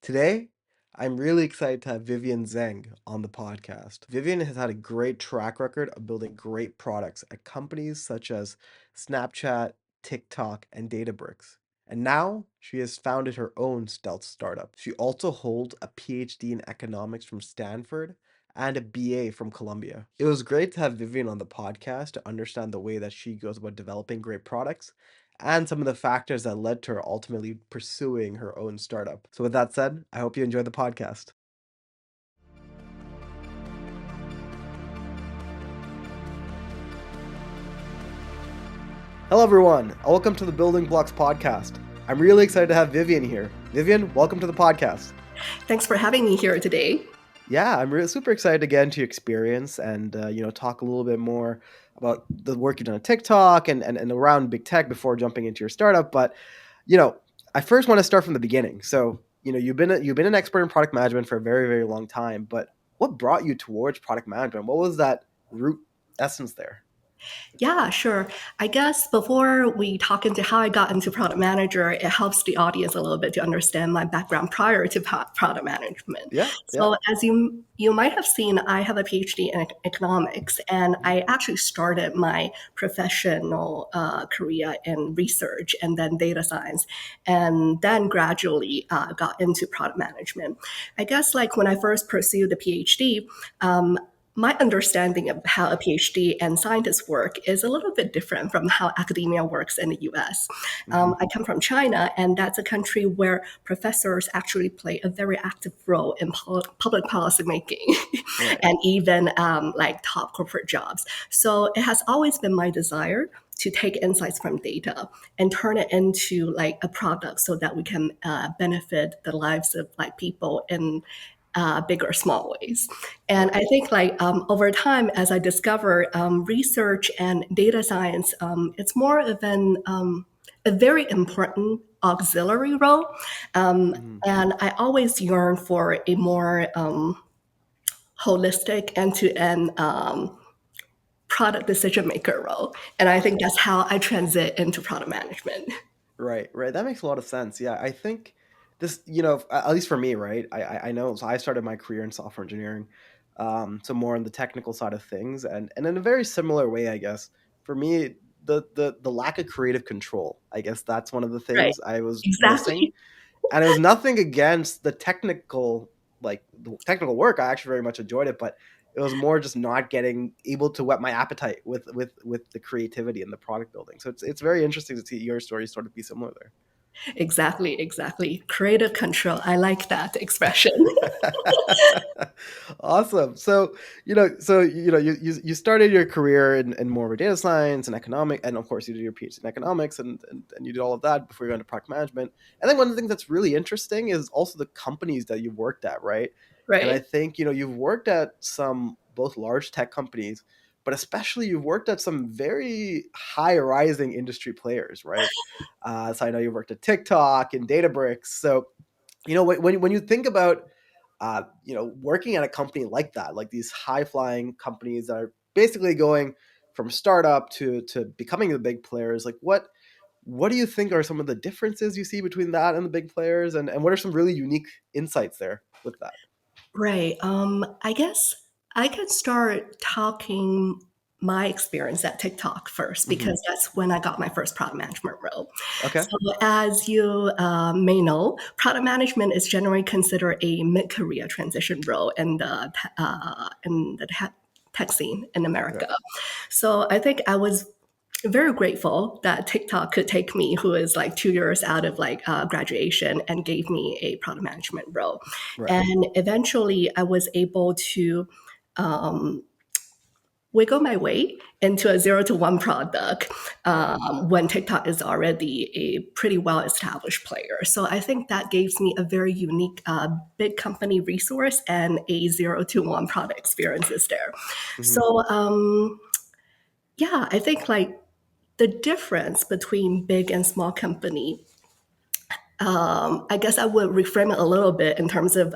Today, I'm really excited to have Vivian Zheng on the podcast. Vivian has had a great track record of building great products at companies such as Snapchat, TikTok, and Databricks. And now she has founded her own stealth startup. She also holds a PhD in economics from Stanford and a BA from Columbia. It was great to have Vivian on the podcast to understand the way that she goes about developing great products and some of the factors that led to her ultimately pursuing her own startup. So, with that said, I hope you enjoy the podcast. Hello, everyone. Welcome to the Building Blocks podcast. I'm really excited to have Vivian here. Vivian, welcome to the podcast. Thanks for having me here today. Yeah, I'm really super excited to get into your experience and talk a little bit more about the work you've done on TikTok and around big tech before jumping into your startup. But I first want to start from the beginning. So you've been an expert in product management for a very, very long time. But what brought you towards product management? What was that root essence there? Yeah, sure. I guess before we talk into how I got into product manager, it helps the audience a little bit to understand my background prior to product management. Yeah, yeah. So as you might have seen, I have a PhD in economics, and I actually started my professional career in research and then data science, and then gradually got into product management. I guess like when I first pursued the PhD, my understanding of how a PhD and scientists work is a little bit different from how academia works in the US. Hmm. I come from China, and that's a country where professors actually play a very active role in public policy making Right. and even like top corporate jobs. So it has always been my desire to take insights from data and turn it into like a product so that we can benefit the lives of like people in big or small ways. And Right. I think like over time, as I discover research and data science, it's more of a very important auxiliary role. Hmm. And I always yearn for a more holistic end-to-end product decision maker role. And I think that's how I transit into product management. Right, right. That makes a lot of sense. Yeah, I think this, at least for me, right? I know. So I started my career in software engineering, so more on the technical side of things, and in a very similar way, I guess. For me, the lack of creative control, I guess that's one of the Right. things I was missing, Exactly. and it was nothing against the technical work. I actually very much enjoyed it, but it was more just not getting able to whet my appetite with the creativity and the product building. So it's very interesting to see your story sort of be similar Exactly. Creative control. I like that expression. there. Awesome. So you started your career in more of a data science and economic, and of course you did your PhD in economics, and you did all of that before you got into product management. And then one of the things that's really interesting is also the companies that you've worked at, right? And I Right. think you've worked at some both large tech companies, but especially you've worked at some very high rising industry players, right? So I know you worked at TikTok and Databricks. So when you think about working at a company like that, like these high flying companies that are basically going from startup to becoming the big players, like what do you think are some of the differences you see between that and the big players, and what are some really unique insights there with that? Right. I guess I could start talking my experience at TikTok first Hmm. because that's when I got my first product management role. Okay. So, as you may know, product management is generally considered a mid-career transition role in the tech scene in Right. America. So, I think I was very grateful that TikTok could take me, who is like 2 years out of like graduation, and gave me a product management role. Right. And eventually, I was able to um, wiggle my way into a 0 to 1 product Right. when TikTok is already a pretty well established player. So I think that gives me a very unique big company resource and a 0 to 1 product experiences there. Hmm. So yeah, I think like the difference between big and small company, I guess I would reframe it a little bit in terms of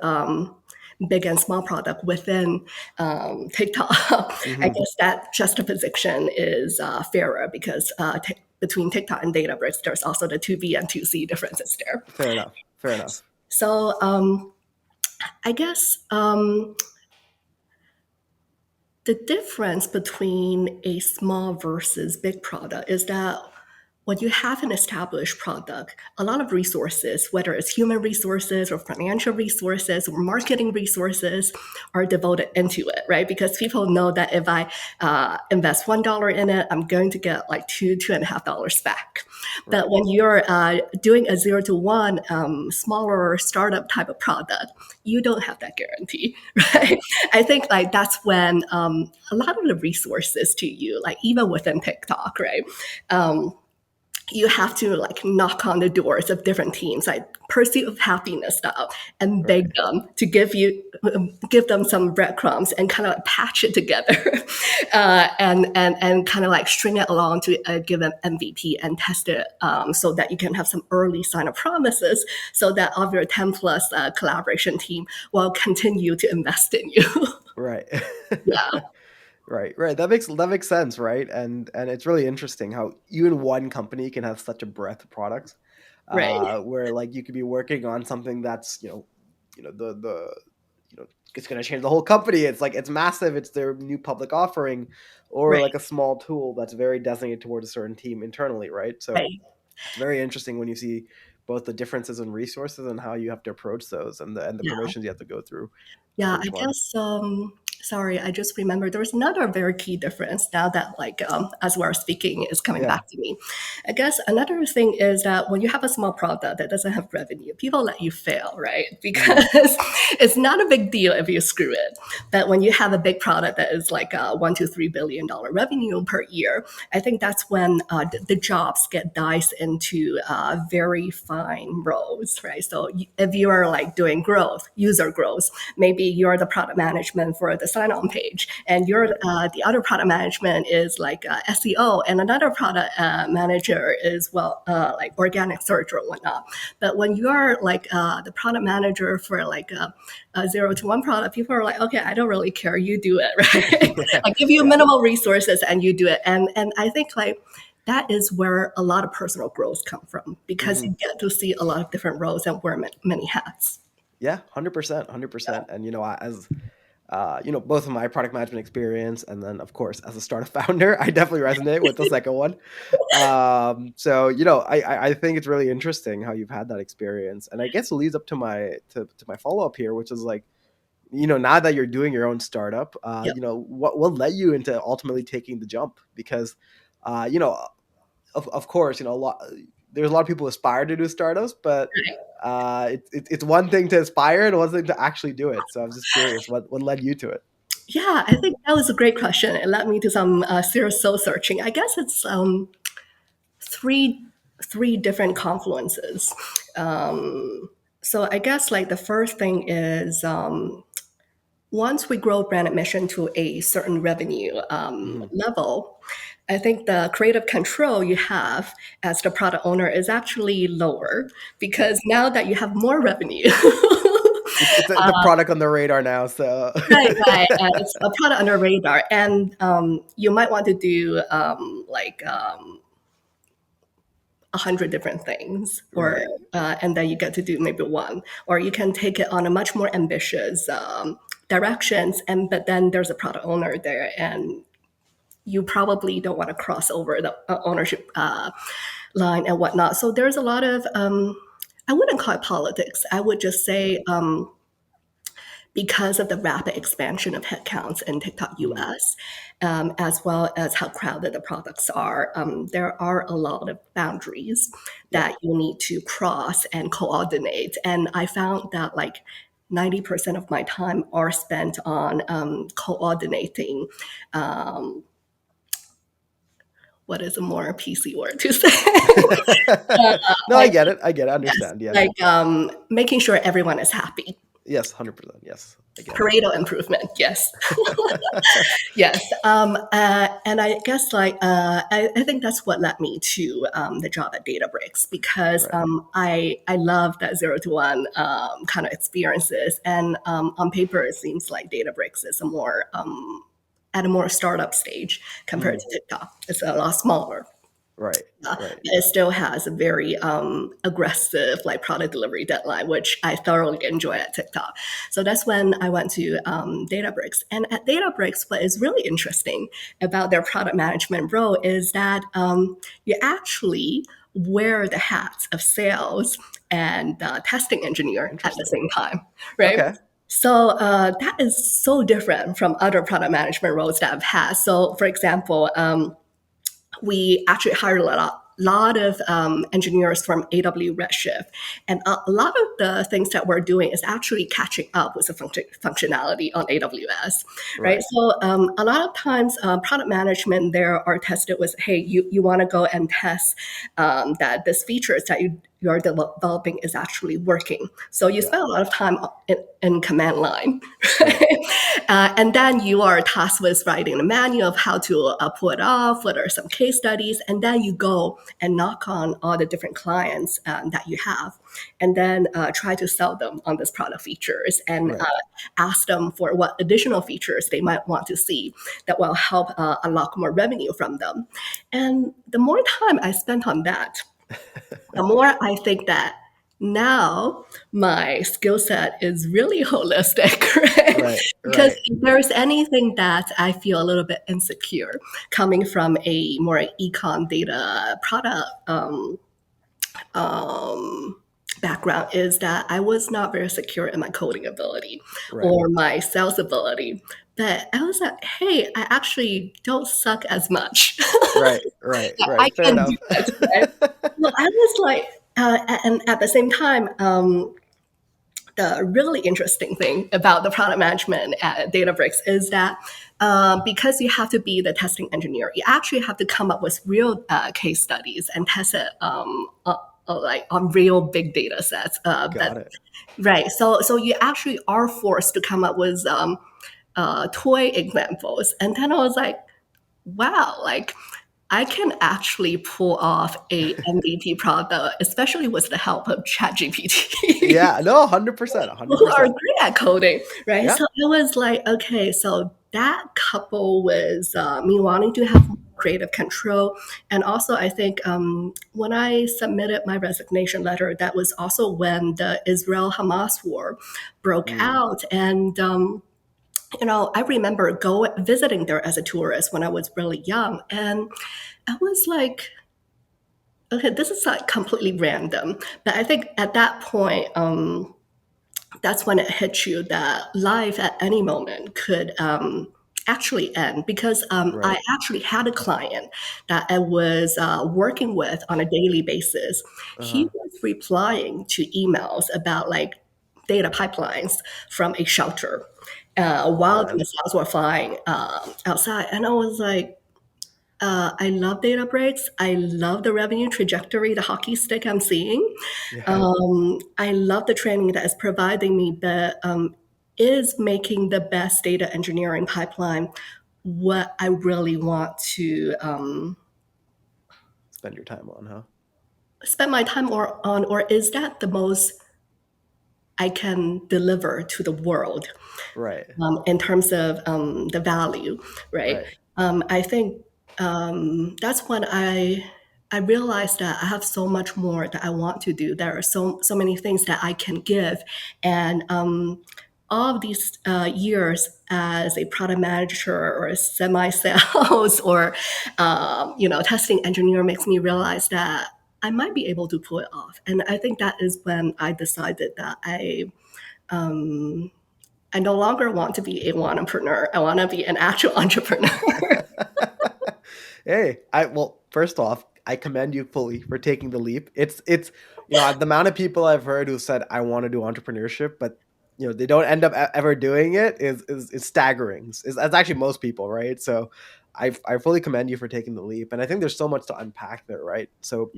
big and small product within TikTok. I Hmm. guess that juxtaposition is fairer because between TikTok and Databricks, there's also the 2B and 2C differences there. Fair enough. Fair enough. So I guess the difference between a small versus big product is that when you have an established product, a lot of resources, whether it's human resources or financial resources or marketing resources, are devoted into it, right? Because people know that if I invest $1 in it, I'm going to get like $2.50 back. But Right. when you're doing a 0 to 1 smaller startup type of product, you don't have that guarantee, right? Right. I think like that's when a lot of the resources to you, like even within TikTok, right? Um, you have to like knock on the doors of different teams, like Pursuit of Happiness style, and beg Right. them to give them some breadcrumbs and kind of patch it together, and kind of like string it along to a given MVP and test it, so that you can have some early sign of promises, so that of your 10 plus collaboration team will continue to invest in you. Right. Yeah, Right, right. That makes sense, right? And it's really interesting how even one company can have such a breadth of products, right, where like you could be working on something that's you know it's going to change the whole company. It's like it's massive. It's their new public offering, or right, like a small tool that's very designated towards a certain team internally, right? So right. it's very interesting when you see both the differences in resources and how you have to approach those, and the Yeah. permissions you have to go through Yeah, for I each one. guess sorry, I just remembered there was another very key difference now that like as we're speaking is coming Yeah. back to me. I guess another thing is that when you have a small product that doesn't have revenue, people let you fail, right? Hmm. Because it's not a big deal if you screw it. But when you have a big product that is like a $1 to $3 billion revenue per year, I think that's when the jobs get diced into very fine roles, right? So if you are like doing growth, user growth, maybe you're the product management for the sign-on page, and you're Right. the other product management is like SEO, and another product manager is like organic search or whatnot. But when you're like the product manager for like a 0 to 1 product, people are like, okay, I don't really care, you do it, right? Yeah. I give you Yeah. minimal resources and you do it, and I think like that is where a lot of personal growth come from because Hmm. you get to see a lot of different roles and wear many hats. Yeah, 100%, 100%. And as both of my product management experience, and then of course as a startup founder, I definitely resonate with the second one. So I think it's really interesting how you've had that experience, and I guess it leads up to my follow up here, which is like, now that you're doing your own startup, Yep. what led you into ultimately taking the jump? Because, uh, you know, of course, there's a lot of people who aspire to do startups, but it's one thing to aspire and one thing to actually do it. So I'm just curious, what led you to it? Yeah, I think that was a great question. It led me to some serious soul searching. I guess it's three three different confluences. Um, so I guess like the first thing is once we grow brand admission to a certain revenue Hmm. level, I think the creative control you have as the product owner is actually lower Right. because now that you have more revenue. It's a product on the radar now. So Right, right. It's a product under radar, and you might want to do like 100 different things, or right. and then you get to do maybe one, or you can take it on a much more ambitious directions, and but then there's a product owner there, and you probably don't want to cross over the ownership line and whatnot. So there's a lot of I wouldn't call it politics. I would just Right. say because of the rapid expansion of headcounts in TikTok Hmm. US, as well as how crowded the products are, there are a lot of boundaries Yeah. that you need to cross and coordinate. And I found that like 90% of my time are spent on coordinating. Um, what is a more PC word to say? No, I like, get it. I get it. I yes, understand. Yes. like making sure everyone is happy. Yes. 100%. Yes. I get it. Pareto improvement, yes. Yes, and I guess like I think that's what led me to the job at Databricks because Right. I love that 0 to 1 kind of experiences, and on paper it seems like Databricks is a more at a more startup stage compared Mhm. to TikTok. It's a lot smaller. Right. Right. It still has a very aggressive like product delivery deadline, which I thoroughly enjoy at TikTok. So that's when I went to Databricks. And at Databricks, what is really interesting about their product management role is that you actually wear the hats of sales and testing engineer at the Interesting. same time, right? Okay. So that is so different from other product management roles that I've had. So, for example, we actually hired a lot of engineers from AW Redshift. And a lot of the things that we're doing is actually catching up with the functionality on AWS, right? Right. So a lot of times, product management there are tested with, hey, you want to go and test that this features that you're developing is actually working. So you Yeah. spend a lot of time in command line, Right. and then you are tasked with writing a manual of how to pull it off, what are some case studies, and then you go and knock on all the different clients that you have, and then try to sell them on this product features and Right. ask them for what additional features they might want to see that will help unlock more revenue from them. And the more time I spent on that, the more I think that now my skill set is really holistic, right? Right. Because Right. if there's anything that I feel a little bit insecure coming from a more econ data product um, background is that I was not very secure in my coding ability Right. or my sales ability. But I was like, hey, I actually don't suck as much. Right. Right. I Right. Fair can do enough. it, right? Well, I was like, and at the same time, the really interesting thing about the product management at Databricks is that because you have to be the testing engineer, you actually have to come up with real case studies and test it like on real big data sets. Got it. Right. So you actually are forced to come up with toy examples, and then I was like, wow, like I can actually pull off a MVP product, especially with the help of ChatGPT. Yeah. No. 100%. Who are 100%. great at coding, right? Yeah. So it was like, okay, so that couple with me wanting to have creative control. And also, I think when I submitted my resignation letter, that was also when the Israel Hamas war broke Mm. out. And I remember visiting there as a tourist when I was really young. And I was like, okay, this is like completely random. But I think at that point, that's when it hits you that life at any moment could actually end because I Right. actually had a client that I was working with on a daily basis. He Uh-huh. was replying to emails about like data pipelines from a shelter Oh while the man. missiles were flying outside. And I was like, I love Databricks. I love the revenue trajectory, the hockey stick I'm seeing. Yeah. I love the training that is providing me, but is making the best data engineering pipeline what I really want to Spend your time on, huh? spend my time on, or is that the most I can deliver to the world Right. in terms of the value, right? Right. I think that's when I realized that I have so much more that I want to do. There are so many things that I can give, and all of these years as a product manager or a semi-sales or testing engineer makes me realize that I might be able to pull it off. And I think that is when I decided that um, I no longer want to be a entrepreneur. I want to be an actual entrepreneur. Hey, first off, I commend you fully for taking the leap. It's the amount of people I've heard who said I want to do entrepreneurship, but they don't end up ever doing it is staggering. That's actually most people, right? So I fully commend you for taking the leap, and I think there's so much to unpack there, right? So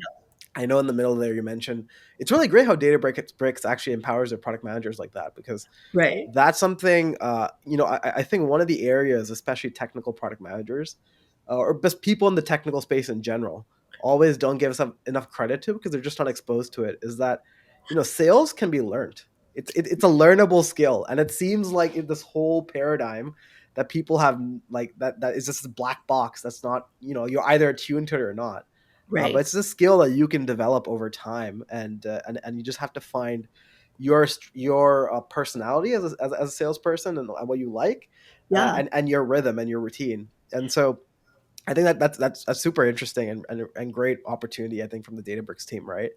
I know in the middle there you mentioned it's really great how Databricks actually empowers their product managers like that because Right. that's something I think one of the areas, especially technical product managers or just people in the technical space in general, always don't give us enough credit to because they're just not exposed to it. Is that sales can be learned. It's a learnable skill, and it seems like in this whole paradigm that people have like that is just a black box that's not you're either attuned to it or not. But Right. it's a skill that you can develop over time, and you just have to find your personality as a salesperson, and what you like, Yeah. and your rhythm and your routine. And so I think that's a super interesting and great opportunity, I think, from the Databricks team, right?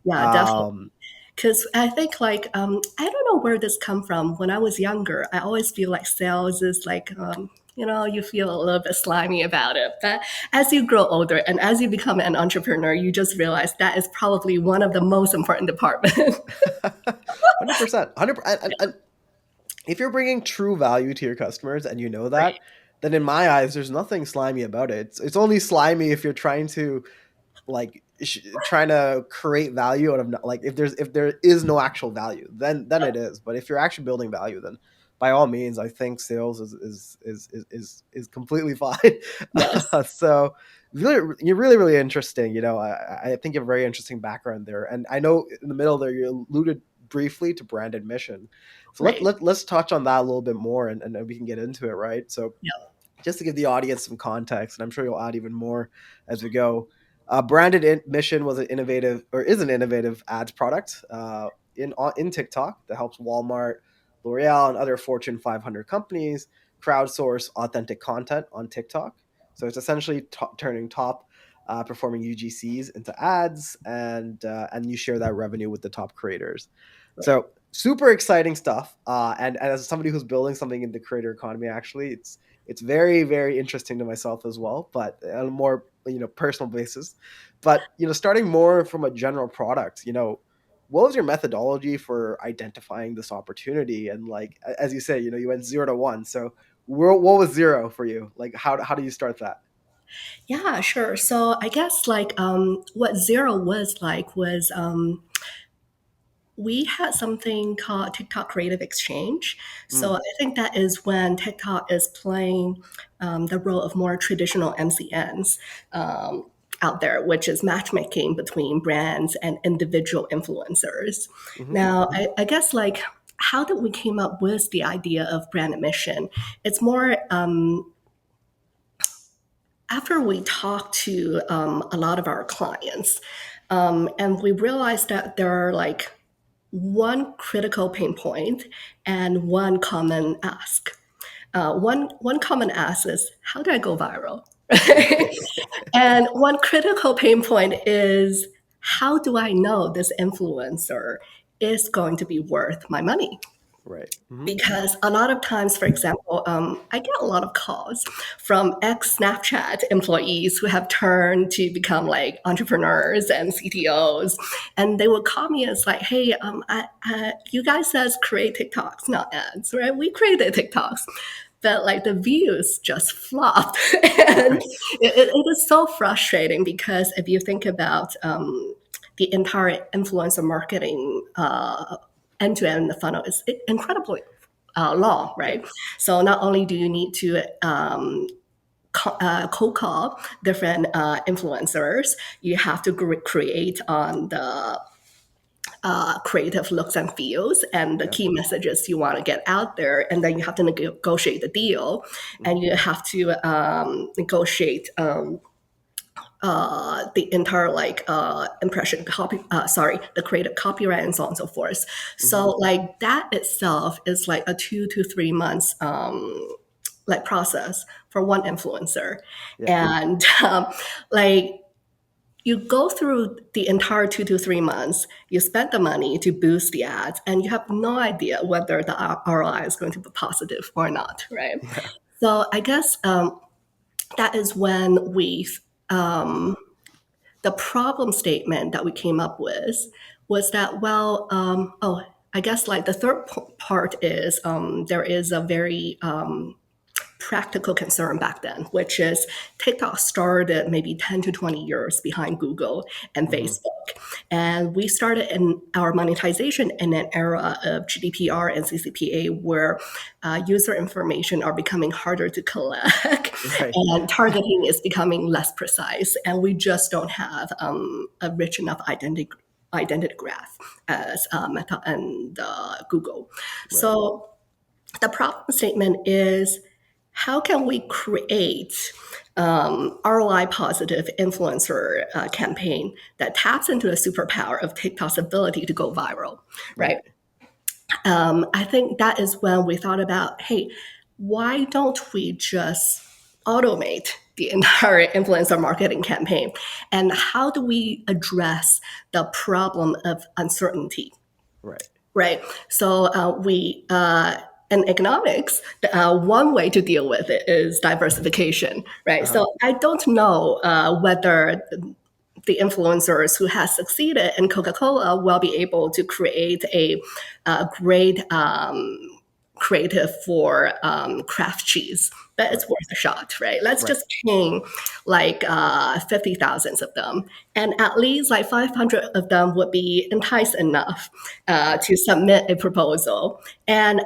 Yeah, definitely. Um, Because I think like I don't know where this come from. When I was younger, I always feel like sales is like you feel a little bit slimy about it. But as you grow older and as you become an entrepreneur, you just realize that is probably one of the most important departments. 100%, 100%. And if you're bringing true value to your customers and you know that, then in my eyes, there's nothing slimy about it. It's only slimy if you're trying to trying to create value out of like if there is no actual value, then it is. But if you're actually building value, then by all means, I think sales is completely fine. Yes, So really, you're really interesting. I think you have a very interesting background there, and I know in the middle there you alluded briefly to brand admission. So right. let's touch on that a little bit more, and then we can get into it, right? So Yeah, just to give the audience some context, and I'm sure you'll add even more as we go. Branded admission was an innovative, or is an innovative ads product in TikTok that helps Walmart, L'Oreal, and other Fortune 500 companies crowdsource authentic content on TikTok. So it's essentially turning top performing UGCs into ads, and you share that revenue with the top creators. right. So super exciting stuff. And as somebody who's building something in the creator economy, actually, it's very interesting to myself as well, but on a more personal basis. But starting more from a general product, what was your methodology for identifying this opportunity? And like as you say, you went 0 to 1. So what was zero for you? Like how do you start that? Yeah, sure. So I guess like what zero was like was we had something called TikTok Creative Exchange. So Mm, I think that is when TikTok is playing the role of more traditional MCNs out there, which is matchmaking between brands and individual influencers. hmm Now, I guess like how did we came up with the idea of brand admission? It's more after we talked to a lot of our clients, and we realized that there are like one critical pain point and one common ask. One common ask is how do I go viral? And one critical pain point is how do I know this influencer is going to be worth my money? right. Because a lot of times, for example, I get a lot of calls from ex Snapchat employees who have turned to become like entrepreneurs and CTOs, and they would call me as like, "Hey, you guys says create TikToks, not ads, right? We created TikToks." But like the views just flopped, and Right. it is so frustrating because if you think about the entire influencer marketing end to end, the funnel is incredibly long, Yeah. right? So not only do you need to cold call different influencers, you have to create on the creative looks and feels and the Yeah. key messages you want to get out there, and then you have to negotiate the deal, hmm and you have to negotiate the entire like impression copy sorry the creative copyright and so on and so forth. hmm So like that itself is like a 2 to 3 months like process for one influencer. Yeah. And like you go through the entire 2 to 3 months, you spend the money to boost the ads, and you have no idea whether the ROI is going to be positive or not, right? Yeah. So I guess that is when we um, the problem statement that we came up with was that, well, I guess like the third part is there is a very practical concern back then, which is TikTok started maybe 10 to 20 years behind Google and hmm Facebook. And we started in our monetization in an era of GDPR and CCPA where user information are becoming harder to collect Right. and targeting is becoming less precise. And we just don't have a rich enough identity graph as Meta and Google. Right. So the problem statement is how can we create ROI positive influencer campaign that taps into the superpower of TikTok's ability to go viral, right? Right. I think that is when we thought about, hey, why don't we just automate the entire influencer marketing campaign? And how do we address the problem of uncertainty? Right. Right. So in economics, one way to deal with it is diversification. Right. Uh-huh. So I don't know whether the influencers who has succeeded in Coca-Cola will be able to create a great creative for craft cheese. But it's Right. worth a shot, right? Let's Right. just ping like 50,000 of them. And at least like 500 of them would be enticed enough Right. to submit a proposal. And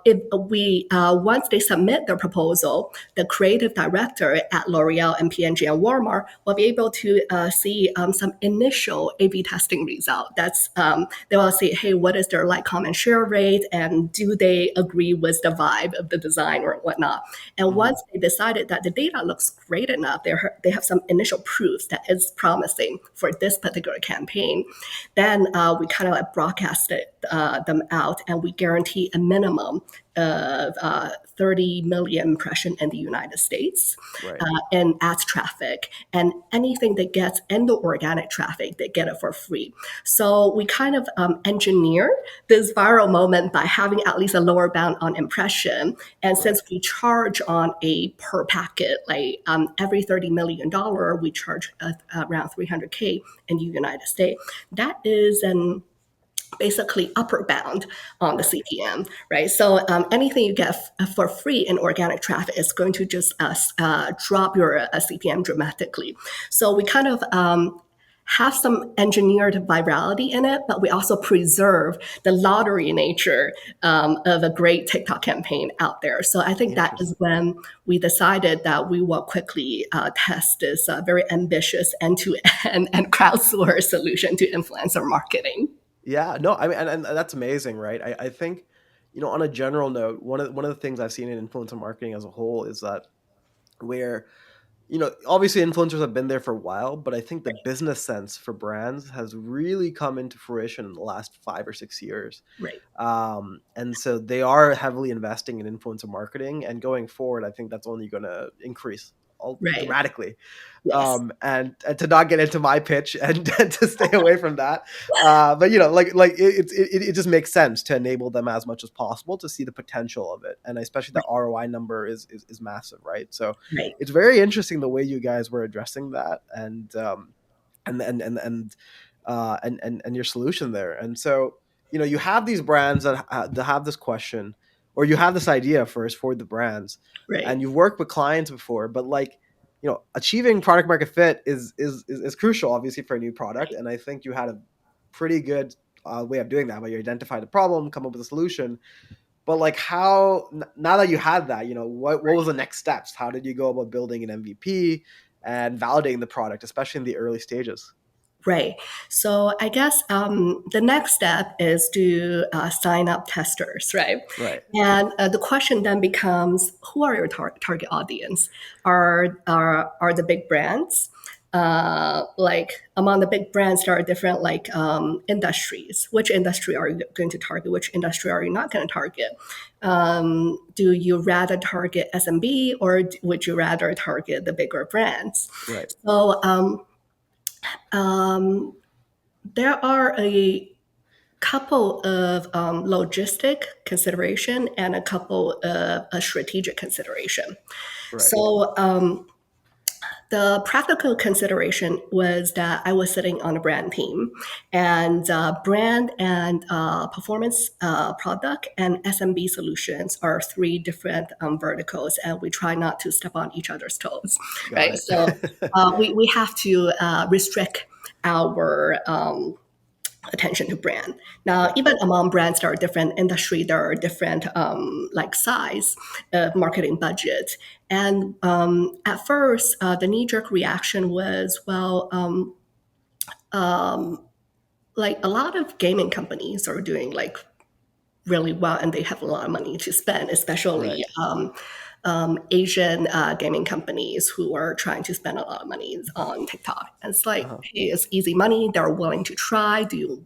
if we once they submit their proposal, the creative director at L'Oreal and P&G and Walmart will be able to see some initial A/B testing result. They will see, hey, what is their like, comment, share rate, and do they agree with the vibe of the design or whatnot? And Hmm. once they decided that the data looks great enough, they have some initial proofs that it's promising for this particular campaign, then we kind of like broadcasted them out, and we guarantee a minimum of 30 million impression in the United States Right. in ads traffic. And anything that gets in the organic traffic, they get it for free. So we kind of engineer this viral moment by having at least a lower bound on impression. And Right. since we charge on a per packet, like every $30 million, we charge around 300K in the United States. That is an basically upper bound on the Right. CPM, right? So anything you get for free in organic traffic is going to just drop your CPM dramatically. So we kind of have some engineered virality in it, but we also preserve the lottery nature of a great TikTok campaign out there. So I think that is Interesting. when we decided that we will quickly test this very ambitious end-to-end and crowdsourced solution to influencer marketing. Yeah, no, I mean, and that's amazing, right? I think, on a general note, one of the things I've seen in influencer marketing as a whole is that where, obviously influencers have been there for a while, but I think the business sense for brands has really come into fruition in the last 5 or 6 years. Right, And so they are heavily investing in influencer marketing, and going forward, I think that's only going to increase all right. dramatically. Yes, And to not get into my pitch and to stay away from that, but like it just makes sense to enable them as much as possible to see the potential of it, and especially the right, ROI number is massive, right? So right, it's very interesting the way you guys were addressing that, and your solution there. And so, you have these brands that have this question, or you have this idea first for the brands, right, and you've worked with clients before, but like, achieving product market fit is crucial, obviously, for a new product. right, And I think you had a pretty good way of doing that, where you identify the problem, come up with a solution. But like, now that you had that, what was the next steps? How did you go about building an MVP and validating the product, especially in the early stages? right. So I guess the next step is to sign up testers, right? Right. And the question then becomes, who are your target audience? Are the big brands? Like among the big brands, there are different like industries. Which industry are you going to target? Which industry are you not going to target? Do you rather target SMB, or would you rather target the bigger brands? Right. So um, there are a couple of logistic consideration and a couple of a strategic consideration. Right. So the practical consideration was that I was sitting on a brand team, and brand and performance product and SMB solutions are three different verticals, and we try not to step on each other's toes, Got right? So it. we have to restrict our attention to brand. Now, Yeah. even among brands, there are different industry, there are different like size of marketing budget. And at first, the knee-jerk reaction was, well, um, like a lot of gaming companies are doing like really well, and they have a lot of money to spend, especially Right. Asian gaming companies who are trying to spend a lot of money on TikTok. And it's like, Uh-huh. hey, it's easy money. They're willing to try. Do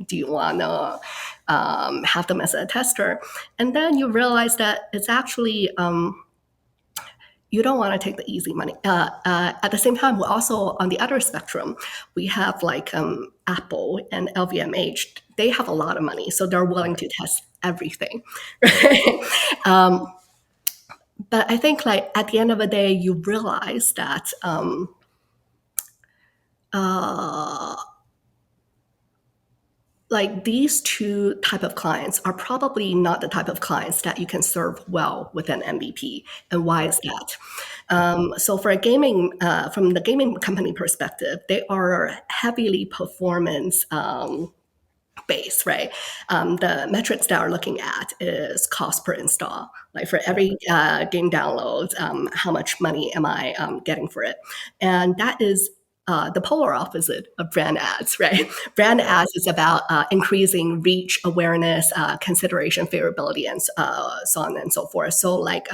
you want to have them as a tester? And then you realize that it's actually you don't want to take the easy money. At the same time, we're also on the other spectrum. We have like Apple and LVMH. They have a lot of money, so they're willing Right. to test everything. Right. Right? But I think like at the end of the day, you realize that uh, like these two type of clients are probably not the type of clients that you can serve well with an MVP. And why is Right. that? So for from the gaming company perspective, they are heavily performance base, right? The metrics that we're looking at is cost per install. Like for Yeah. every game download, how much money am I getting for it? And that is the polar opposite of brand ads, right? Brand Right. ads is about increasing reach, awareness, consideration, favorability, and so on and so forth. So like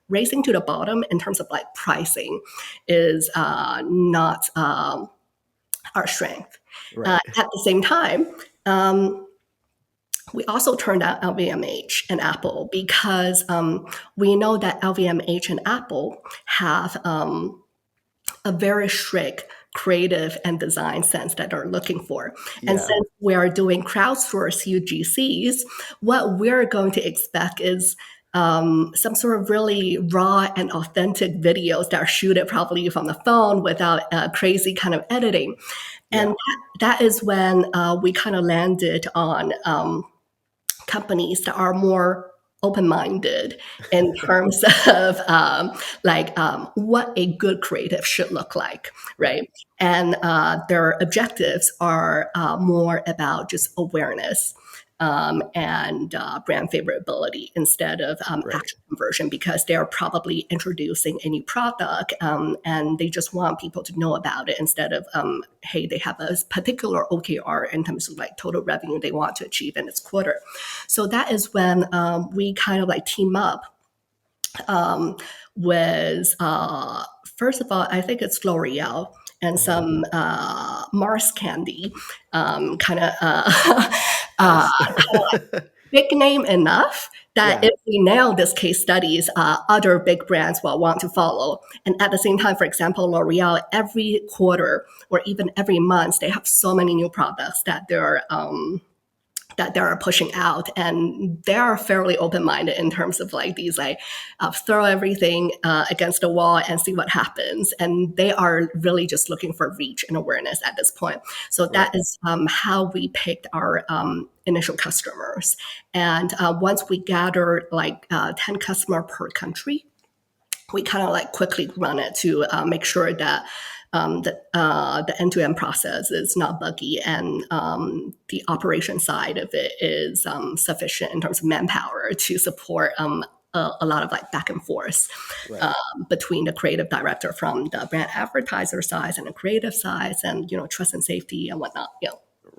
racing to the bottom in terms of like pricing is not our strength. Right. At the same time, we also turned out LVMH and Apple because we know that LVMH and Apple have a very strict creative and design sense that they're looking for. And Yeah. since we are doing crowdsourced UGCs, what we're going to expect is some sort of really raw and authentic videos that are shooted probably from the phone without crazy kind of editing. And Yeah. that is when we kind of landed on companies that are more open-minded in terms of what a good creative should look like, Right. right? And their objectives are more about just awareness and brand favorability instead of Right. actual conversion because they're probably introducing a new product and they just want people to know about it instead of hey, they have a particular OKR in terms of like total revenue they want to achieve in this quarter. So that is when we kind of like team up um, with, first of all, I think it's L'Oreal and Mhm. some Mars Candy, kind of Nice. big name enough that Yeah. if we nail this case studies, other big brands will want to follow. And at the same time, for example, L'Oreal, every quarter or even every month, they have so many new products that they're pushing out, and they are fairly open-minded in terms of like these like throw everything against the wall and see what happens, and they are really just looking for reach and awareness at this point. So Right. that is how we picked our initial customers. And once we gather like 10 customer per country, we kind of like quickly run it to make sure that the end-to-end process is not buggy and the operation side of it is sufficient in terms of manpower to support a lot of like back and forth Right. between the creative director from the brand advertiser side and the creative side and trust and safety and whatnot.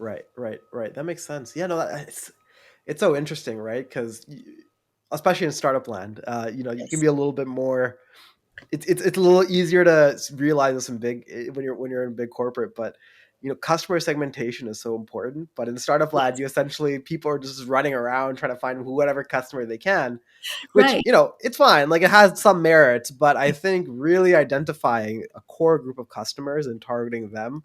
Right. Right. Right. That makes sense. Yeah. No, it's so interesting, right? Because especially in startup land, you can Yes, be a little bit more. It's a little easier to realize this in big when you're in big corporate, but customer segmentation is so important. But in startup land, yes, you essentially people are just running around trying to find whatever customer they can, which right, it's fine. Like it has some merits, but I think really identifying a core group of customers and targeting them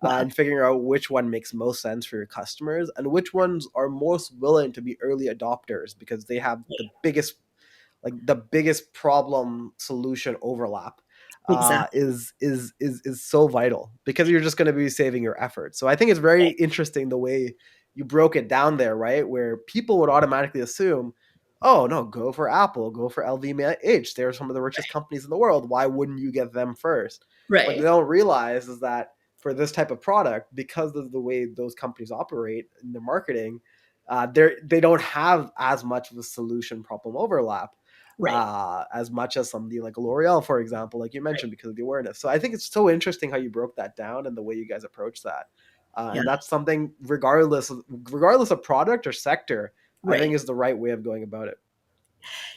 yeah, and figuring out which one makes most sense for your customers and which ones are most willing to be early adopters because they have the biggest problem solution overlap exactly, is so vital because you're just going to be saving your effort. So I think it's very interesting the way you broke it down there, right? Where people would automatically assume, oh no, go for Apple, go for LVMH. They're some of the richest companies in the world. Why wouldn't you get them first? What they right, don't realize is that for this type of product, because of the way those companies operate in their marketing, they don't have as much of a solution problem overlap right, as much as somebody like L'Oreal, for example, like you right, mentioned, because of the awareness. So I think it's so interesting how you broke that down and the way you guys approach that. yeah, And that's something, regardless of product or sector, I think right. is the right way of going about it.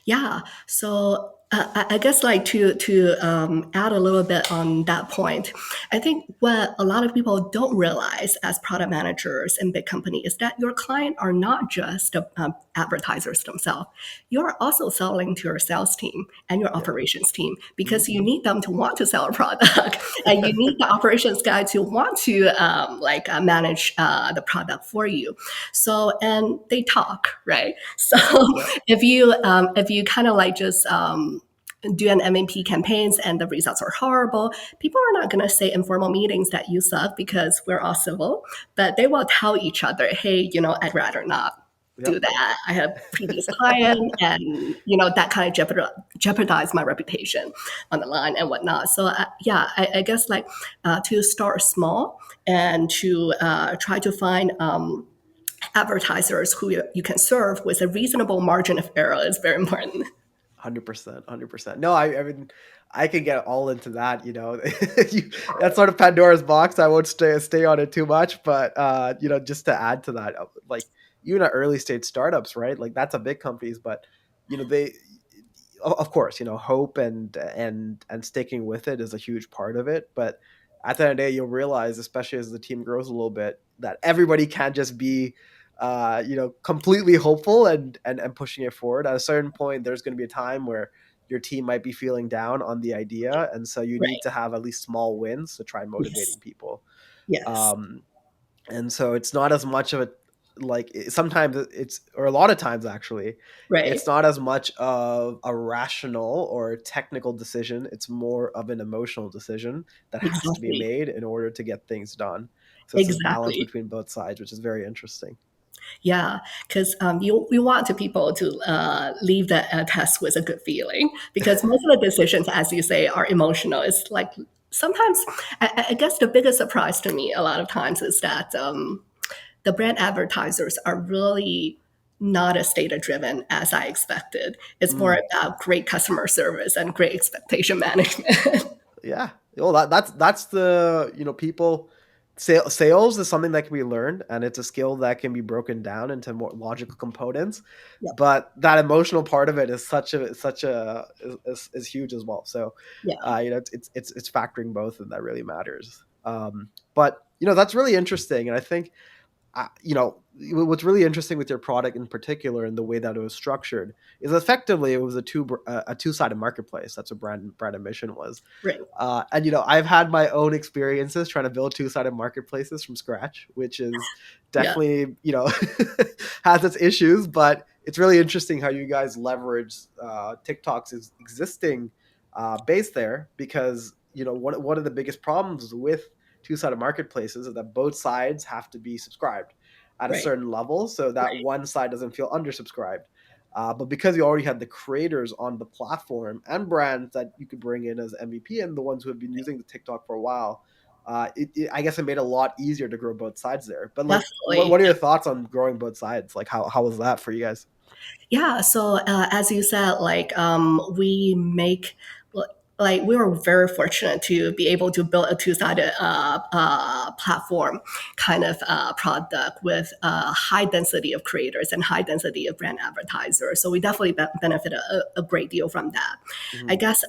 Yeah. So I guess like to add a little bit on that point, I think what a lot of people don't realize as product managers in big companies is that your client are not just the advertisers themselves. You're also selling to your sales team and your Yeah. operations team Hmm. because you need them to want to sell a product, and you need the operations guy to want to manage the product for you. So and they talk, right? So Yeah. if you kind of like just do an MVP campaigns and the results are horrible, people are not going to say in formal meetings that you suck because we're all civil, but they will tell each other, hey, I'd rather not do Yep. that. I have previous client and, that kind of jeopardize my reputation on the line and whatnot. So yeah, I guess like to start small and to try to find advertisers who you can serve with a reasonable margin of error is very important. 100%, 100%. No, I mean, I could get all into that, you, that's sort of Pandora's box. I won't stay on it too much, but just to add to that, like even at early stage startups, right? Like that's a big companies, but they, of course, hope and sticking with it is a huge part of it. But at the end of the day, you'll realize, especially as the team grows a little bit, that everybody can't just be, completely hopeful and pushing it forward. At a certain point, there's going to be a time where your team might be feeling down on the idea, and so you need Right. to have at least small wins to try Yes. motivating people. Yes. Um, and so it's not as much of a sometimes it's, or a lot of times actually, Right. it's not as much of a rational or technical decision. It's more of an emotional decision that has to be Exactly. made in order to get things done. So it's this balance Exactly. between both sides, which is very interesting. Yeah, because you want to people to leave the test with a good feeling because most of the decisions, as you say, are emotional. It's like sometimes I guess the biggest surprise to me a lot of times is that the brand advertisers are really not as data driven as I expected. It's more Mm. about great customer service and great expectation management. Yeah. Well, that's the, people, sales is something that can be learned, and it's a skill that can be broken down into more logical components. Yep. But that emotional part of it is such a is huge as well. So, Yeah. it's factoring both, and that really matters. But that's really interesting, and I think, what's really interesting with your product in particular and the way that it was structured is effectively it was a two-sided marketplace. That's what brand admission was. Right. And I've had my own experiences trying to build two-sided marketplaces from scratch, which is Yeah. definitely has its issues. But it's really interesting how you guys leverage TikTok's existing base there, because one of the biggest problems with two-sided marketplaces is that both sides have to be subscribed at a Right. certain level so that Right. one side doesn't feel undersubscribed. But because you already had the creators on the platform and brands that you could bring in as MVP and the ones who have been using the TikTok for a while, I guess it made it a lot easier to grow both sides there. But like, Definitely. what are your thoughts on growing both sides? Like, how was that for you guys? Yeah, so as you said, we make like we were very fortunate to be able to build a two-sided platform kind of product with a high density of creators and high density of brand advertisers. So we definitely benefit a great deal from that. I Hmm. guess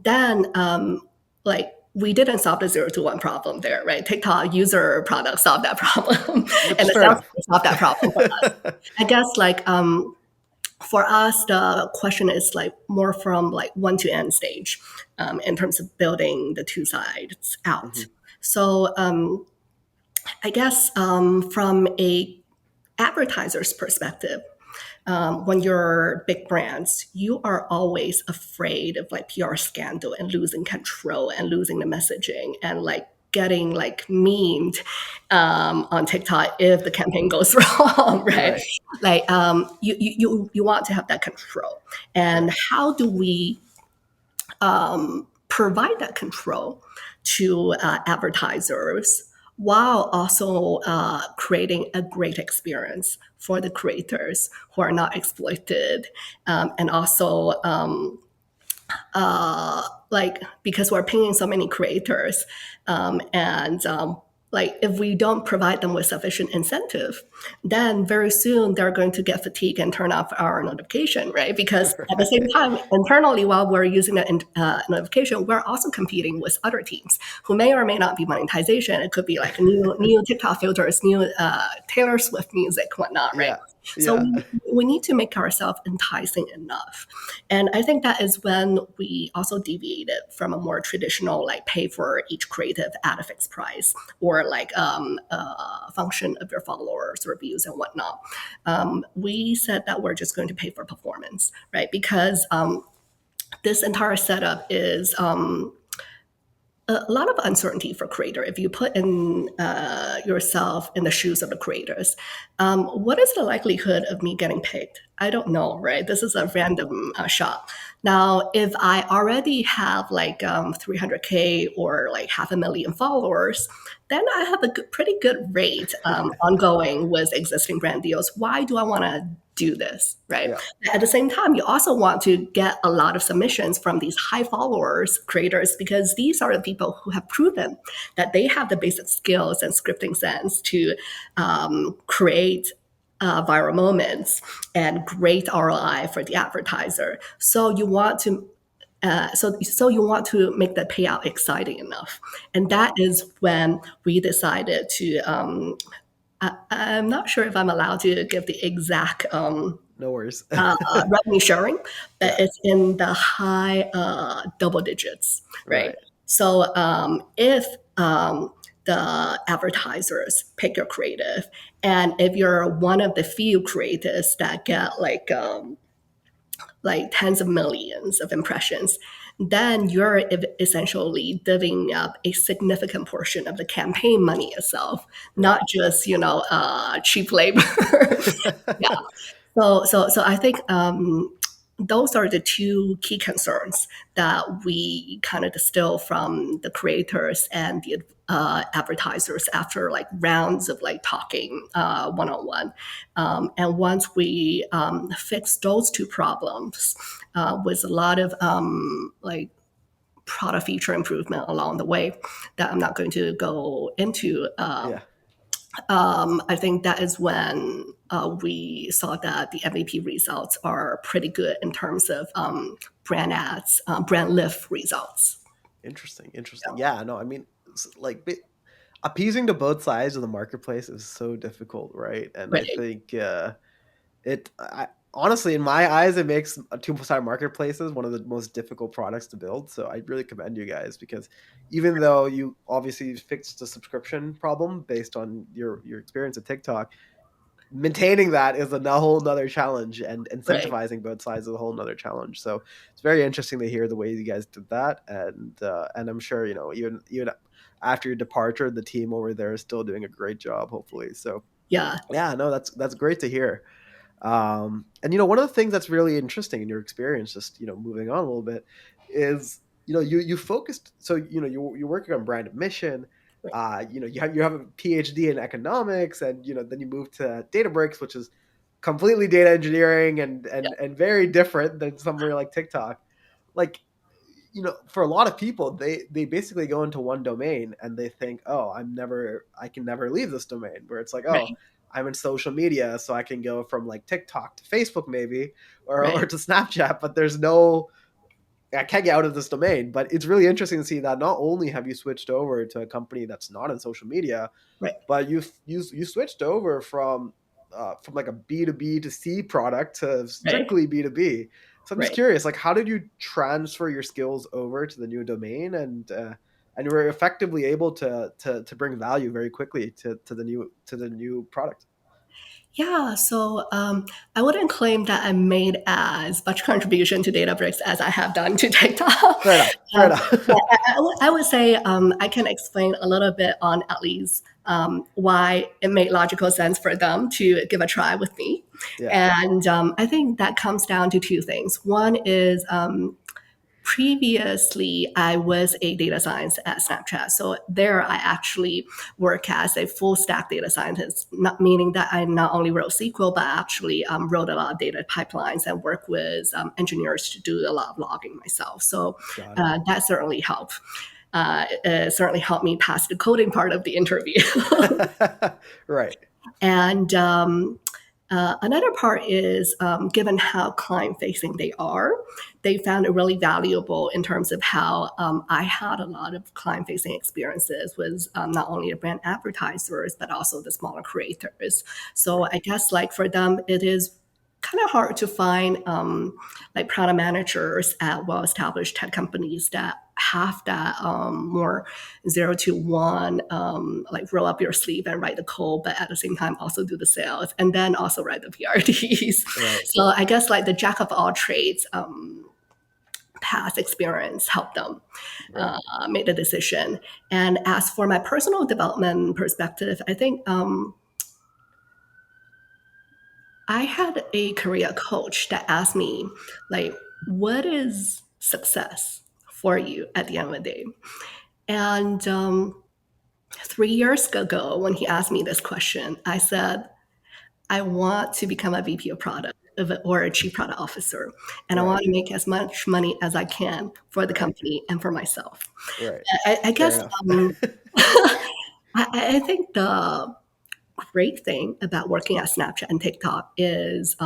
then like we didn't solve the 0 to 1 problem there, right? TikTok user product solved that problem, Which and is the fair sales enough. team solved that problem. I guess for us, the question is like more from like one to end stage in terms of building the two sides out. Hmm. So I guess from a advertiser's perspective, when you're big brands, you are always afraid of like PR scandal and losing control and losing the messaging and like getting like memed on TikTok if the campaign goes wrong, right? Right. Like you want to have that control. And Right. how do we provide that control to advertisers while also creating a great experience for the creators who are not exploited and also like because we're paying so many creators and like if we don't provide them with sufficient incentive, then very soon they're going to get fatigued and turn off our notification, right? Because at the same Right. time, internally, while we're using the notification, we're also competing with other teams who may or may not be monetization. It could be like new TikTok filters, new Taylor Swift music, whatnot, right? Yeah. So Yeah. we need to make ourselves enticing enough. And I think that is when we also deviated from a more traditional, like pay for each creative at a fixed price, or like a function of your followers, reviews, and whatnot. We said that we're just going to pay for performance, right? Because this entire setup is a lot of uncertainty for creator. If you put in yourself in the shoes of the creators, what is the likelihood of me getting picked? I don't know, right? This is a random shot. Now, if I already have like 300K or like 500,000 followers, then I have a pretty good rate ongoing with existing brand deals. Why do I want to do this, right? Yeah. At the same time, you also want to get a lot of submissions from these high followers creators, because these are the people who have proven that they have the basic skills and scripting sense to create viral moments and great ROI for the advertiser. So you want to so you want to make the payout exciting enough, and that is when we decided to. I'm not sure if I'm allowed to give the exact No worries. revenue sharing, but Yeah. it's in the high double digits, right? Right. So if the advertisers pick your creative, and if you're one of the few creatives that get like tens of millions of impressions, then you're essentially divvying up a significant portion of the campaign money itself, Right. not just cheap labor. Yeah. So I think those are the two key concerns that we kind of distill from the creators and the advertisers after like rounds of like talking one on one. And once we fix those two problems with a lot of like product feature improvement along the way that I'm not going to go into. Yeah. I think that is when we saw that the MVP results are pretty good in terms of brand ads, brand lift results. Interesting. Interesting. Yeah. No, I mean, like appeasing to both sides of the marketplace is so difficult, right? And I Right. think honestly, in my eyes, it makes a two-sided marketplaces one of the most difficult products to build. So I really commend you guys, because even though you obviously fixed the subscription problem based on your experience at TikTok, maintaining that is a whole nother challenge, and Right. incentivizing both sides is a whole nother challenge. So it's very interesting to hear the way you guys did that, and I'm sure even after your departure, the team over there is still doing a great job, hopefully. So Yeah. yeah, no, that's great to hear. And one of the things that's really interesting in your experience, just moving on a little bit, is you focused. So you're working on brand admission. Right. You have a PhD in economics, and then you move to Databricks, which is completely data engineering, and Yeah. and very different than somewhere like TikTok. Like, for a lot of people, they basically go into one domain and they think, oh, I can never leave this domain. Where it's like, oh, Right. I'm in social media, so I can go from like TikTok to Facebook maybe, or Right. to Snapchat, but there's no, I can't get out of this domain. But it's really interesting to see that not only have you switched over to a company that's not in social media, Right. but you switched over from like a B2B to C product to Right. strictly B2B. So I'm just Right. curious, like, how did you transfer your skills over to the new domain, and you were effectively able to bring value very quickly to the new product? Yeah, so I wouldn't claim that I made as much contribution to Databricks as I have done to TikTok. Fair enough. Fair enough. Yeah, I would say I can explain a little bit on at least why it made logical sense for them to give a try with me. Yeah. And I think that comes down to two things. One is previously I was a data science at Snapchat. So there I actually work as a full stack data scientist, not meaning that I not only wrote SQL, but actually wrote a lot of data pipelines and work with engineers to do a lot of logging myself. So Got it. that certainly helped. certainly helped me pass the coding part of the interview. Right. And another part is given how client facing they are, they found it really valuable in terms of how I had a lot of client facing experiences with not only the brand advertisers, but also the smaller creators. So I guess like for them, it is kind of hard to find like product managers at well-established tech companies that have that more 0 to 1, like roll up your sleeve and write the code, but at the same time also do the sales and then also write the PRDs. Right. So I guess like the jack of all trades past experience helped them Right. make the decision. And as for my personal development perspective, I think I had a career coach that asked me, like, what is success for you at the end of the day? And 3 years ago, when he asked me this question, I said, I want to become a VP of product or a chief product officer. And I Right. want to make as much money as I can for the Right. company and for myself. Right. I Fair guess enough. I think the great thing about working at Snapchat and TikTok is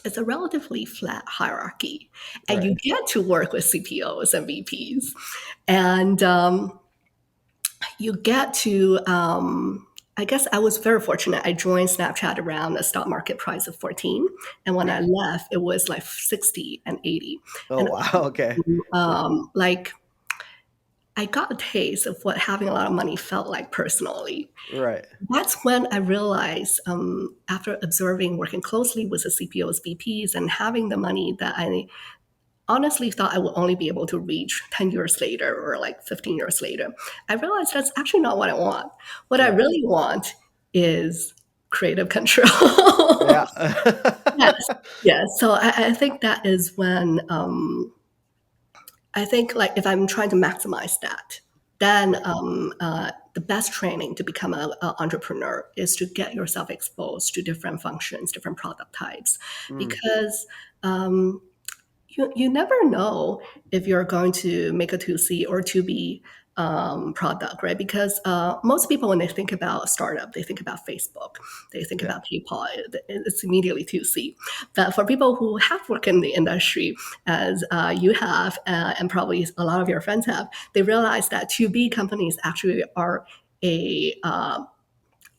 it's a relatively flat hierarchy, and Right. you get to work with CPOs and VPs, and you get to. I guess I was very fortunate. I joined Snapchat around a stock market price of 14, and when I left, it was like 60 and 80, Oh and wow. Okay. like I got a taste of what having a lot of money felt like personally. Right. That's when I realized, after observing, working closely with the CPOs, VPs, and having the money that I honestly thought I would only be able to reach 10 years later or like 15 years later, I realized that's actually not what I want. What I Right. really want is creative control. Yeah. Yes. Yes. So I think that is when I think like if I'm trying to maximize that, then the best training to become an entrepreneur is to get yourself exposed to different functions, different product types, Mm, because um, you never know if you're going to make a 2C or 2B product, right? Because most people, when they think about a startup, they think about Facebook, they think yeah. about PayPal, it's immediately 2C. But for people who have worked in the industry, as you have, and probably a lot of your friends have, they realize that 2B companies actually are a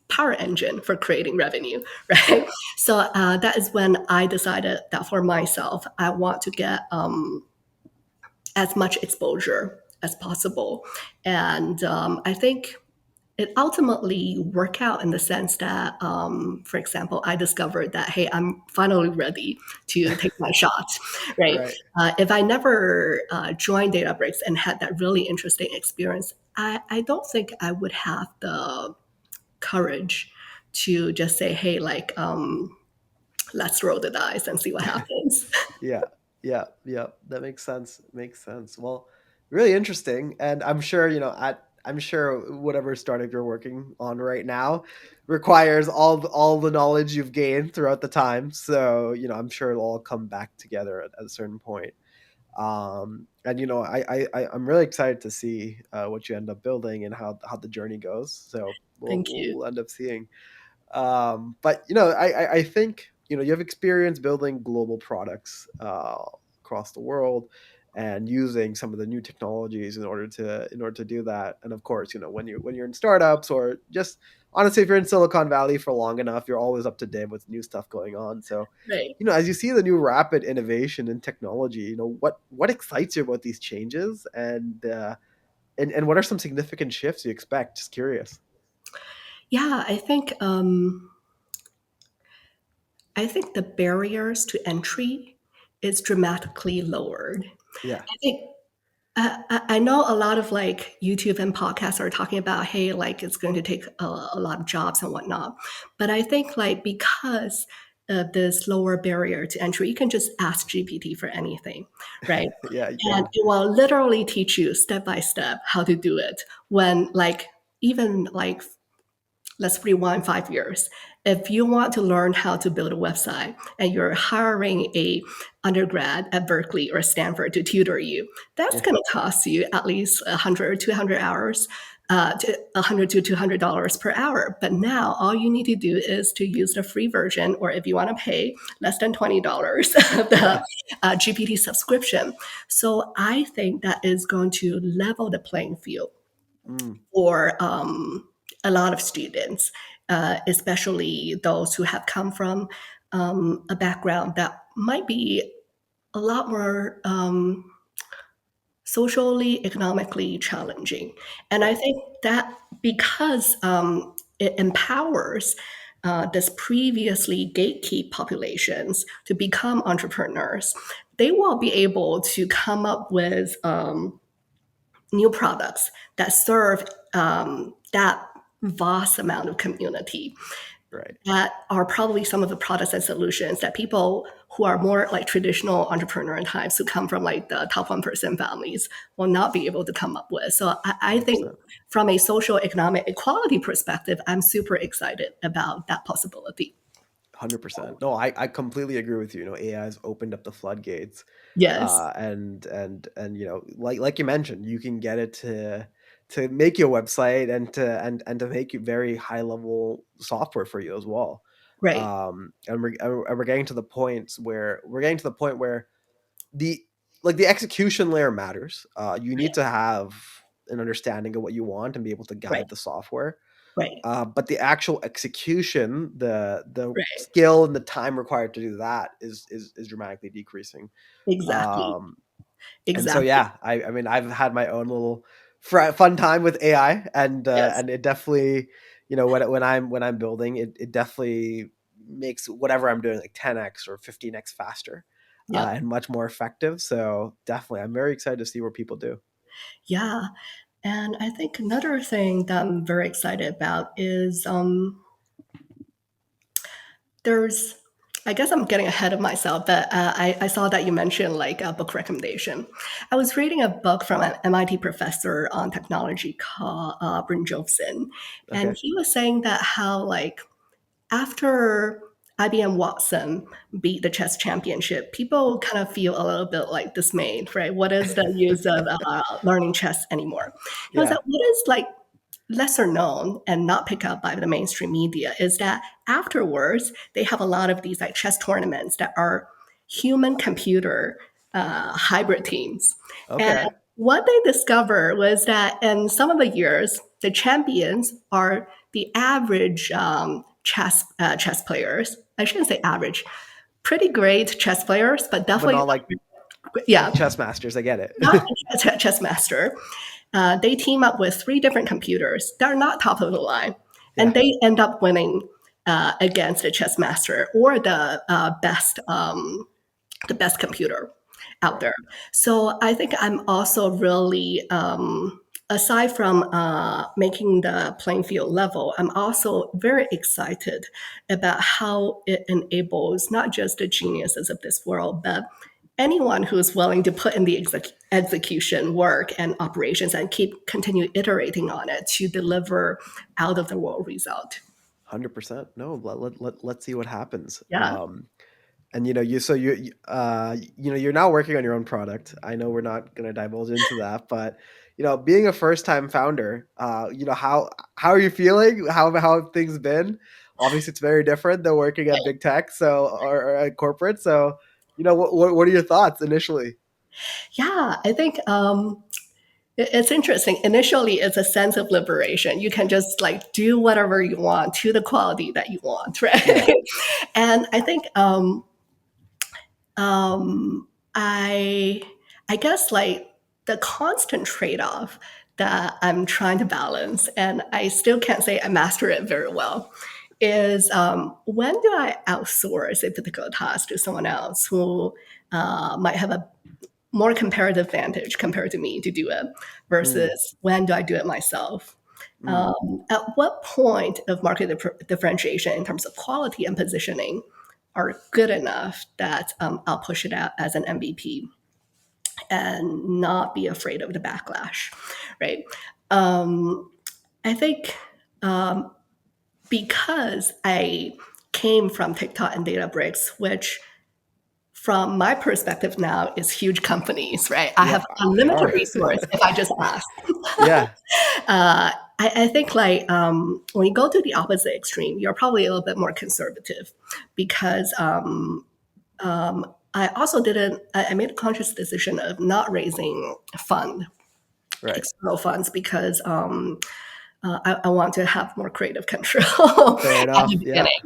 power engine for creating revenue, right? Right. So that is when I decided that for myself, I want to get as much exposure as possible. And I think it ultimately worked out in the sense that, for example, I discovered that, hey, I'm finally ready to take my shot, right? Right. If I never joined Databricks and had that really interesting experience, I don't think I would have the courage to just say, hey, like, let's roll the dice and see what happens. Yeah. Yeah. Yeah. That makes sense. Makes sense. Well, really interesting. And I'm sure, I'm sure whatever startup you're working on right now requires all the knowledge you've gained throughout the time. So, I'm sure it'll all come back together at a certain point. And I'm really excited to see what you end up building and how the journey goes. So we'll Thank you. we'll end up seeing. But I think you have experience building global products across the world and using some of the new technologies in order to do that. And of course, when you're in startups or just honestly, if you're in Silicon Valley for long enough, you're always up to date with new stuff going on. So Right. as you see the new rapid innovation in technology, what excites you about these changes, and what are some significant shifts you expect? Just curious. Yeah, I think the barriers to entry is dramatically lowered. Yeah. I think I know a lot of like YouTube and podcasts are talking about, hey, like it's going to take a lot of jobs and whatnot. But I think like because of this lower barrier to entry, you can just ask GPT for anything, right? Yeah, you And can. it will literally teach you step by step how to do it. When like even like let's rewind 5 years. If you want to learn how to build a website and you're hiring a undergrad at Berkeley or Stanford to tutor you, that's Yeah. going to cost you at least 100 or 200 hours, to $100 to $200 per hour. But now all you need to do is to use the free version, or if you want to pay less than $20 of the Yeah. GPT subscription. So I think that is going to level the playing field Mm, for a lot of students, especially those who have come from a background that might be a lot more socially, economically challenging. And I right. think that because it empowers this previously gatekeep populations to become entrepreneurs, they will be able to come up with new products that serve that vast amount of community, Right. that are probably some of the products and solutions that people who are more like traditional entrepreneur types who come from like the top 1% families will not be able to come up with. So I think 100%. from a social economic equality perspective, I'm super excited about that possibility. 100%. No, I completely agree with you. You know, AI has opened up the floodgates, Yes, and like you mentioned, you can get it to make your website and to make you very high level software for you as well. right, And we're getting to the point where the the execution layer matters. You need right, to have an understanding of what you want and be able to right, guide the software, right, but the actual execution, the right. skill and the time required to do that is dramatically decreasing. Exactly, Um, and so exactly. yeah, I mean I've had my own little fun time with AI, Yes, and it definitely, when I'm building it, it definitely makes whatever I'm doing like 10x or 15x faster, yep, and much more effective. So definitely, I'm very excited to see what people do. yeah. And I think another thing that I'm very excited about is there's, I guess I'm getting ahead of myself, but I saw that you mentioned like a book recommendation. I was reading a book from an MIT professor on technology called Brynjolfsson, and Okay. he was saying that how like after IBM Watson beat the chess championship, people kind of feel a little bit like dismayed, right? What is the use of learning chess anymore? He was Yeah. like, what is like lesser known and not picked up by the mainstream media is that afterwards they have a lot of these like chess tournaments that are human computer hybrid teams. And Okay. what they discovered was that in some of the years the champions are the average chess players. I shouldn't say average, pretty great chess players, but But definitely not like yeah, chess masters. I get not it. a chess master. They team up with three different computers. They're not top of the line, and Yeah. they end up winning against the chess master or the best computer out Right. there. So I think I'm also really aside from making the playing field level, I'm also very excited about how it enables not just the geniuses of this world, but anyone who's willing to put in the execution work and operations and continue iterating on it to deliver out of the world result. 100%. No, let's see what happens. Yeah, And you're now working on your own product. I know we're not going to divulge into that, but being a first time founder, how are you feeling? How have things been? Obviously, it's very different than working at big tech, or at corporate. So, what are your thoughts initially? yeah. I think it's interesting. Initially, it's a sense of liberation. You can just like do whatever you want to the quality that you want, right? Yeah. And I think um, I I guess like the constant trade off that I'm trying to balance, and I still can't say I master it very well, is when do I outsource a particular task to someone else who might have a more comparative advantage compared to me to do it Mm, versus when do I do it myself? mm, At what point of market differentiation in terms of quality and positioning are good enough that I'll push it out as an MVP and not be afraid of the backlash, right? Um, I think because I came from TikTok and Databricks, which from my perspective now is huge companies, right? I Yeah, have they unlimited are. resource if I just ask. Yeah, I think like when you go to the opposite extreme, you're probably a little bit more conservative because I also didn't. I made a conscious decision of not raising fund right. external funds because I want to have more creative control Fair at the enough. Yeah, beginning.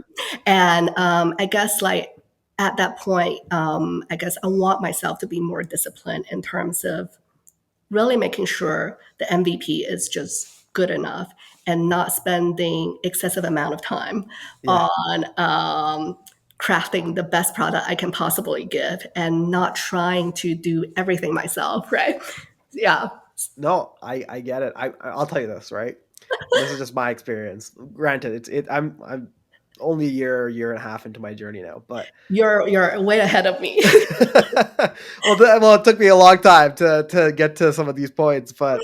And I guess like at that point, I guess I want myself to be more disciplined in terms of really making sure the MVP is just good enough and not spending excessive amount of time yeah. on crafting the best product I can possibly give and not trying to do everything myself, right? Yeah, No, I get it. I'll tell you this, right? And this is just my experience. Granted, I'm only a year and a half into my journey now, but you're way ahead of me. well, it took me a long time to get to some of these points. But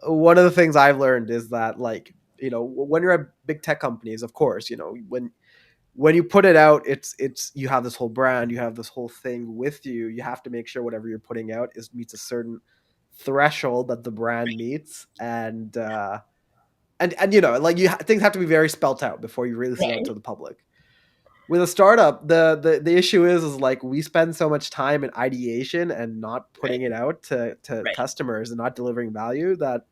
one of the things I've learned is that, like, when you're at big tech companies, of course, when you put it out, it's you have this whole brand, you have this whole thing with you. You have to make sure whatever you're putting out is meets a certain threshold that the brand meets, and like things have to be very spelt out before you release it out Right, to the public. With a startup, the issue is like we spend so much time in ideation and not right, putting it out to right, customers and not delivering value that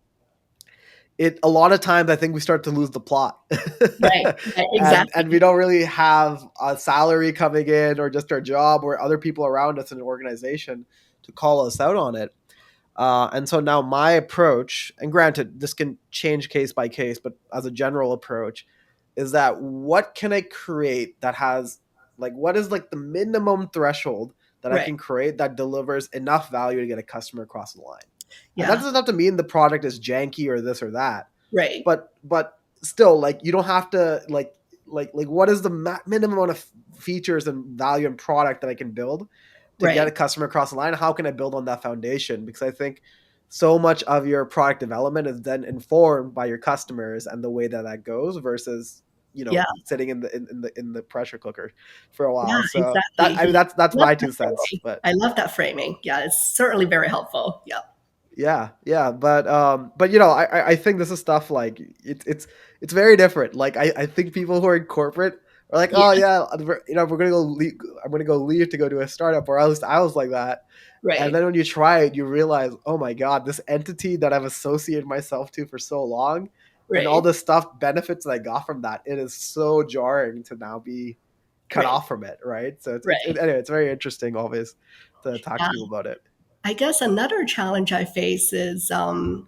it a lot of times I think we start to lose the plot. right, And we exactly. don't really have a salary coming in or just our job or other people around us in an organization to call us out on it. And so now my approach, and granted, this can change case by case, but as a general approach, is that what can I create that has, like, what is like the minimum threshold that I Right, can create that delivers enough value to get a customer across the line? And that yeah, doesn't have to mean the product is janky or this or that, right, but still, like, you don't have to like what is the minimum amount of features and value and product that I can build to get right, a customer across the line? How can I build on that foundation? Because I think so much of your product development is then informed by your customers and the way that that goes versus yeah, sitting in the pressure cooker for a yeah, while. So that, exactly. I mean, that's Love my that 2 cents. framing. But I love that framing. Yeah, it's certainly very helpful. Yeah, yeah, but I think this is stuff like it's very different. Like I think people who are in corporate are like, oh yeah, yeah, we're gonna go leave, I'm gonna go leave to go do a startup, or at least I was like that. And right, then when you try it, you realize, oh my god, this entity that I've associated myself to for so long, and all right, the stuff benefits that I got from that, it is so jarring to now be cut right, off from it, right? So right. anyway, it's very interesting always to talk Yeah. to people about it. I guess another challenge I face is I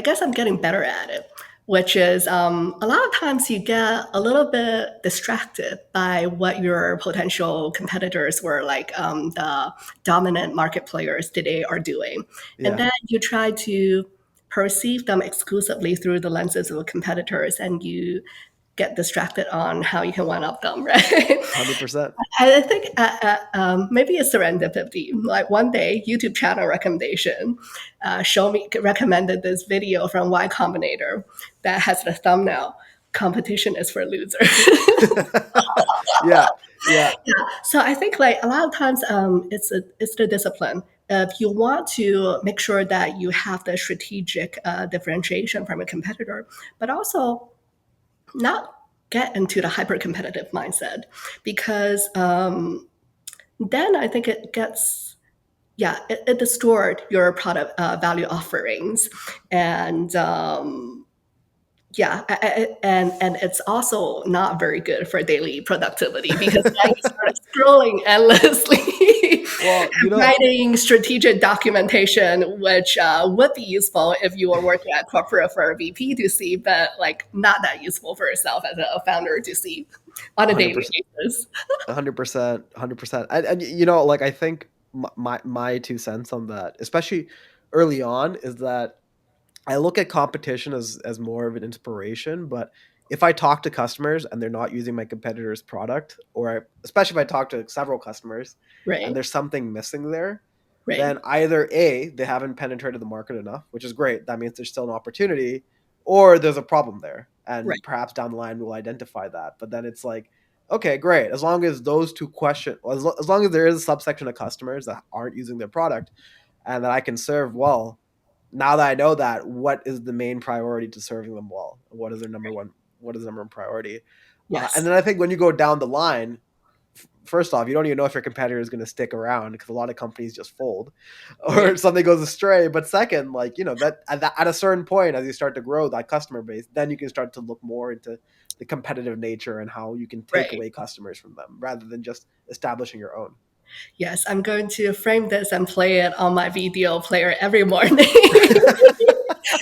guess I'm getting better at it, which is a lot of times you get a little bit distracted by what your potential competitors or like the dominant market players today are doing. And Yeah, then you try to perceive them exclusively through the lenses of competitors and you get distracted on how you can one up them, right? 100%. I think maybe it's serendipity. Like one day, YouTube channel recommendation show me recommended this video from Y Combinator that has the thumbnail "Competition is for losers." Yeah, yeah, So I think like a lot of times it's the discipline. If you want to make sure that you have the strategic differentiation from a competitor, but also not get into the hyper competitive mindset because then I think it gets it distort your product value offerings and and it's also not very good for daily productivity because then you start scrolling endlessly well, writing strategic documentation which would be useful if you were working at corporate for a VP to see but like not that useful for yourself as a founder to see on a daily 100%, basis. 100%, 100%. And like, I think my 2 cents on that, especially early on, is that I look at competition as more of an inspiration. But if I talk to customers and they're not using my competitor's product, especially if I talk to several customers and Right, there's something missing there, right, then either A, they haven't penetrated the market enough, which is great. That means there's still an opportunity, or there's a problem there. and Right. perhaps down the line we'll identify that. But then it's like, okay, great. As long as those two questions, as long as there is a subsection of customers that aren't using their product and that I can serve well, now that I know that, what is the main priority to serving them well? What is their number one? What is the number one priority? And Yes. then I think when you go down the line, first off, you don't even know if your competitor is going to stick around because a lot of companies just fold Right. or something goes astray. But second, like, that at a certain point, as you start to grow that customer base, then you can start to look more into the competitive nature and how you can take Right. away customers from them rather than just establishing your own. Yes, I'm going to frame this and play it on my video player every morning.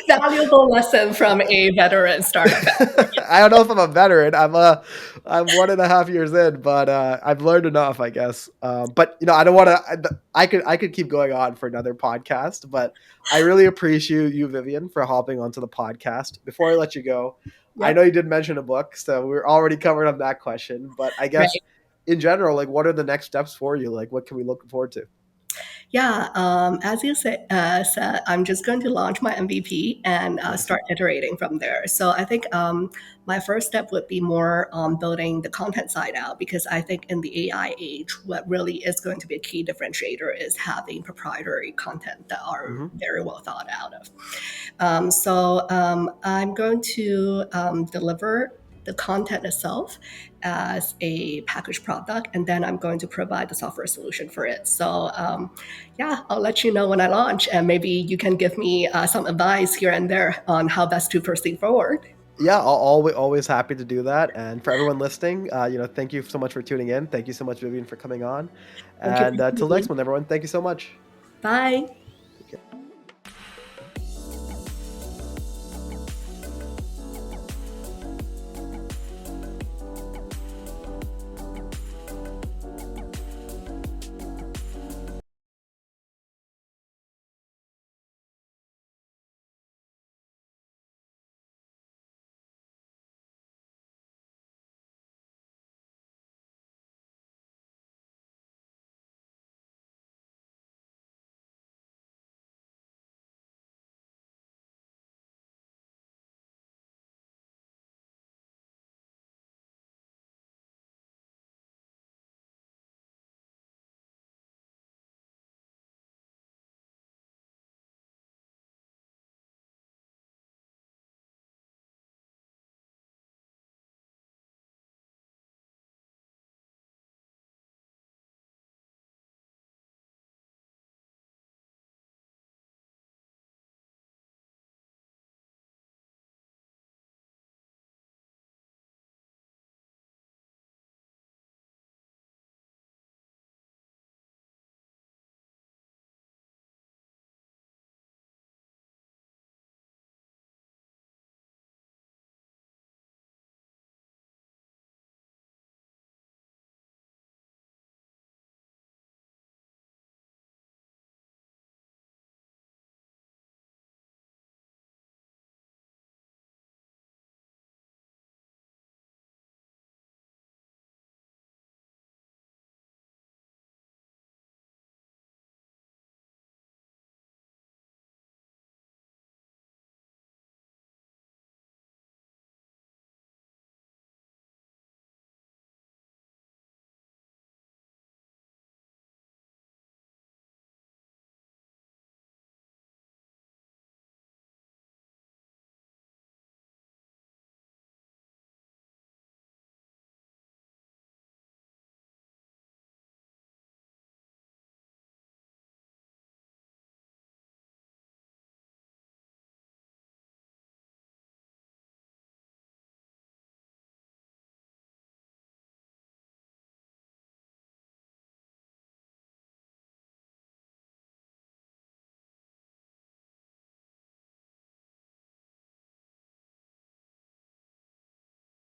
Valuable lesson from a veteran startup. I don't know if I'm a veteran. I'm 1.5 years in, but I've learned enough, I guess. But I don't want to. I could keep going on for another podcast, but I really appreciate you, Vivian, for hopping onto the podcast. Before I let you go, I know Yep. you did mention a book, so we're already covered on that question. But I guess Right. in general, like, what are the next steps for you? Like, what can we look forward to? Yeah, as you said, I'm just going to launch my MVP and Nice. start iterating from there. So I think my first step would be more on building the content side out because I think in the AI age, what really is going to be a key differentiator is having proprietary content that are Hmm. very well thought out of. So I'm going to deliver the content itself as a packaged product, and then I'm going to provide the software solution for it. So yeah, I'll let you know when I launch, and maybe you can give me some advice here and there on how best to proceed forward. Yeah, always happy to do that. And for everyone listening, thank you so much for tuning in. Thank you so much, Vivian, for coming on. Thank you And for till next tuning one, everyone, thank you so much. in. Bye.